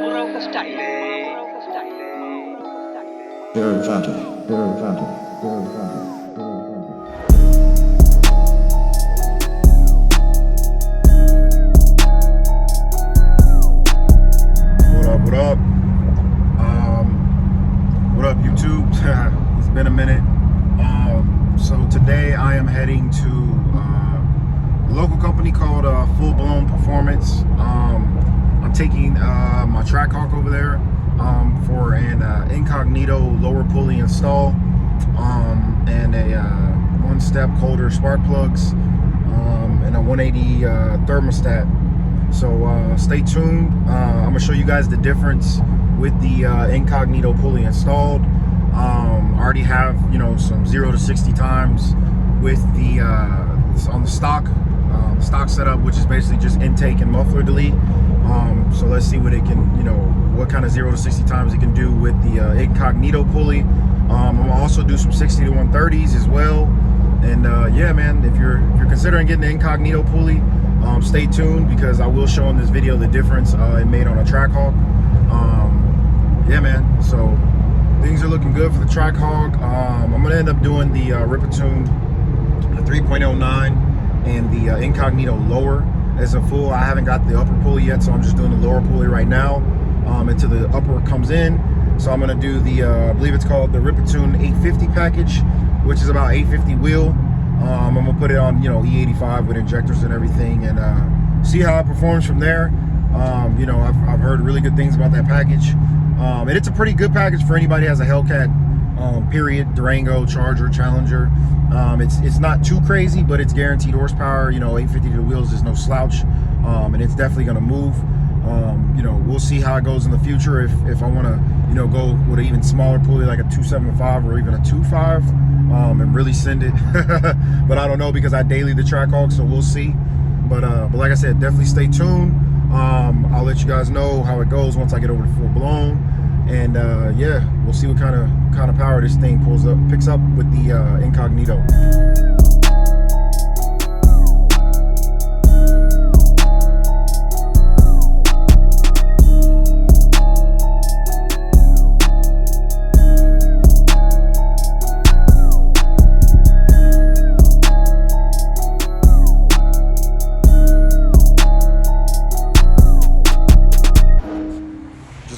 Very fatty, very fatty, very fatty, very fatty. What up? What up, YouTube? It's been a minute. So today I am heading to a local company called Full Blown Performance. I'm taking my Trackhawk over there for an Incognito lower pulley install and a one-step holder spark plugs and a 180 thermostat. So stay tuned. I'm gonna show you guys the difference with the Incognito pulley installed. I already have, you know, some 0 to 60 times with the on the stock setup, which is basically just intake and muffler delete. So let's see what it can, you know, what kind of 0 to 60 times it can do with the Incognito pulley. I'm gonna also do some 60 to 130s as well. And yeah, man, if you're considering getting the Incognito pulley, stay tuned, because I will show in this video the difference it made on a Trackhawk. Yeah, man, so things are looking good for the Trackhawk. I'm gonna end up doing the Ripatuned 3.09 and the Incognito lower as a full. I haven't got the upper pulley yet, so I'm just doing the lower pulley right now until the upper comes in. So I'm gonna do the I believe it's called the Ripatuned 850 package, which is about 850 wheel. I'm gonna put it on, you know, E85 with injectors and everything, and see how it performs from there. You know, I've heard really good things about that package, and it's a pretty good package for anybody who has a Hellcat, period. Durango, Charger, Challenger. It's not too crazy, but it's guaranteed horsepower. You know, 850 to the wheels is no slouch, and it's definitely gonna move. You know, we'll see how it goes in the future if I want to, you know, go with an even smaller pulley like a 275 or even a 2.5, and really send it. But I don't know, because I daily the Trackhawk, so we'll see. But like I said, definitely stay tuned. I'll let you guys know how it goes once I get over to Full Blown, and yeah, we'll see what kind of power this thing picks up with the Incognito.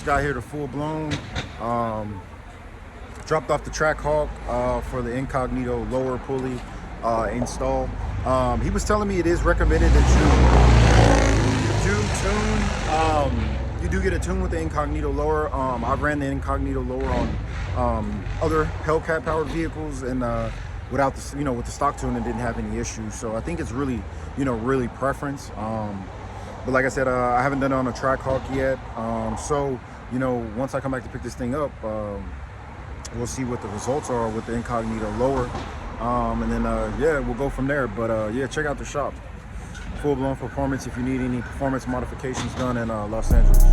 Got here to Full Blown, dropped off the Trackhawk for the Incognito lower pulley install. He was telling me it is recommended that you do tune. You do get a tune with the Incognito lower. I've ran the Incognito lower on other Hellcat powered vehicles, and without the, you know, with the stock tune, it didn't have any issues. So I think it's really, you know, really preference. But like I said, I haven't done it on a Trackhawk yet. So, you know, once I come back to pick this thing up, we'll see what the results are with the Incognito lower. And then, yeah, we'll go from there. But yeah, check out the shop. Full Blown Performance if you need any performance modifications done in Los Angeles.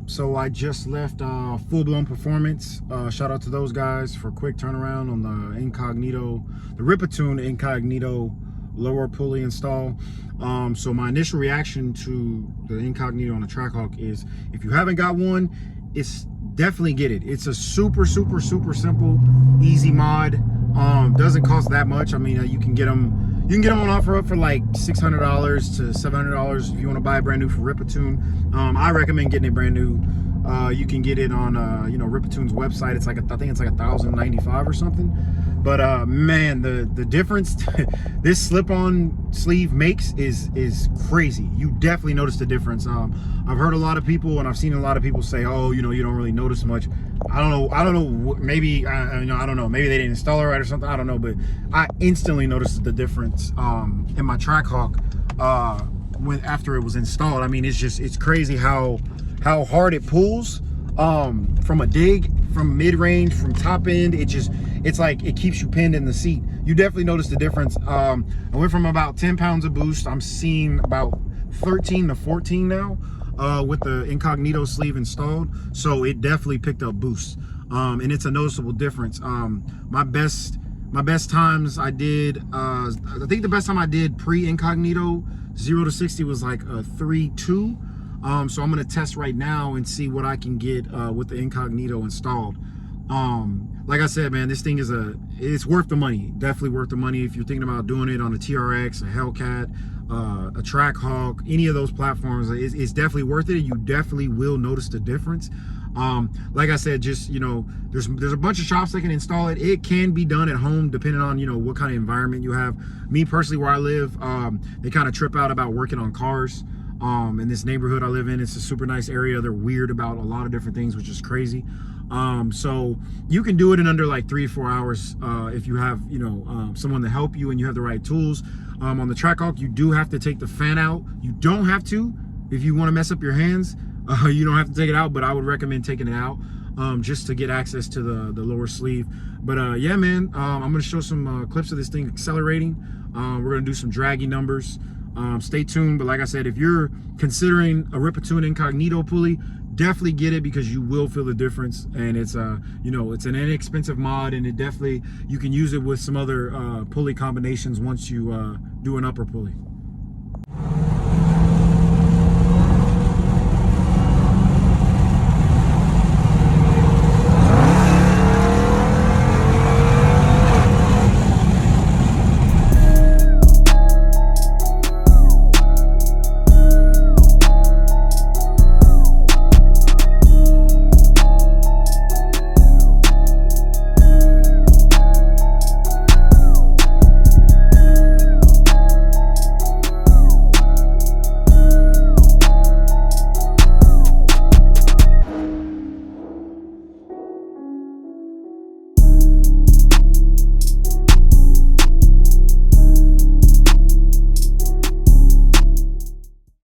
up? So I just left Full Blown Performance. Shout out to those guys for a quick turnaround on the Incognito, the Ripatuned Incognito lower pulley install. So my initial reaction to the Incognito on the Trackhawk is, if you haven't got one, it's definitely get it. It's a super simple, easy mod. Doesn't cost that much. I mean, you can get them on offer up for like $600 to $700 if you want to buy it brand new for Ripatuned. I recommend getting it brand new. You can get it on Ripatuned's website. It's like I think it's like $1,095 or something. But man, the difference this slip-on sleeve makes is crazy. You definitely notice the difference. I've heard a lot of people, and I've seen a lot of people say, oh, you don't really notice much. I don't know, maybe I don't know, maybe they didn't install it right or something, I don't know, but I instantly noticed the difference in my Trackhawk after it was installed. I mean, it's crazy how hard it pulls from a dig, from mid-range, from top end. It's like it keeps you pinned in the seat. You definitely notice the difference. I went from about 10 pounds of boost. I'm seeing about 13 to 14 now with the Incognito sleeve installed. So it definitely picked up boost, and it's a noticeable difference. My best times I did, I think the best time I did pre-Incognito 0 to 60 was like a 3.2. So I'm gonna test right now and see what I can get with the Incognito installed. Like I said, man, this thing it's worth the money. Definitely worth the money if you're thinking about doing it on a TRX, a Hellcat, a Trackhawk, any of those platforms. It's definitely worth it, and you definitely will notice the difference. Like I said, just there's a bunch of shops that can install it. It can be done at home depending on what kind of environment you have. Me personally, where I live, they kind of trip out about working on cars. In this neighborhood I live in, it's a super nice area. They're weird about a lot of different things, which is crazy. So you can do it in under like 3 or 4 hours if you have someone to help you and you have the right tools. On the Trackhawk, you do have to take the fan out. You don't have to if you want to mess up your hands. You don't have to take it out, but I would recommend taking it out just to get access to the lower sleeve. But yeah, man, I'm gonna show some clips of this thing accelerating. We're gonna do some draggy numbers. Stay tuned. But like I said, if you're considering a Ripatuned Incognito pulley, definitely get it, because you will feel the difference. And it's it's an inexpensive mod, and you can use it with some other pulley combinations once you do an upper pulley.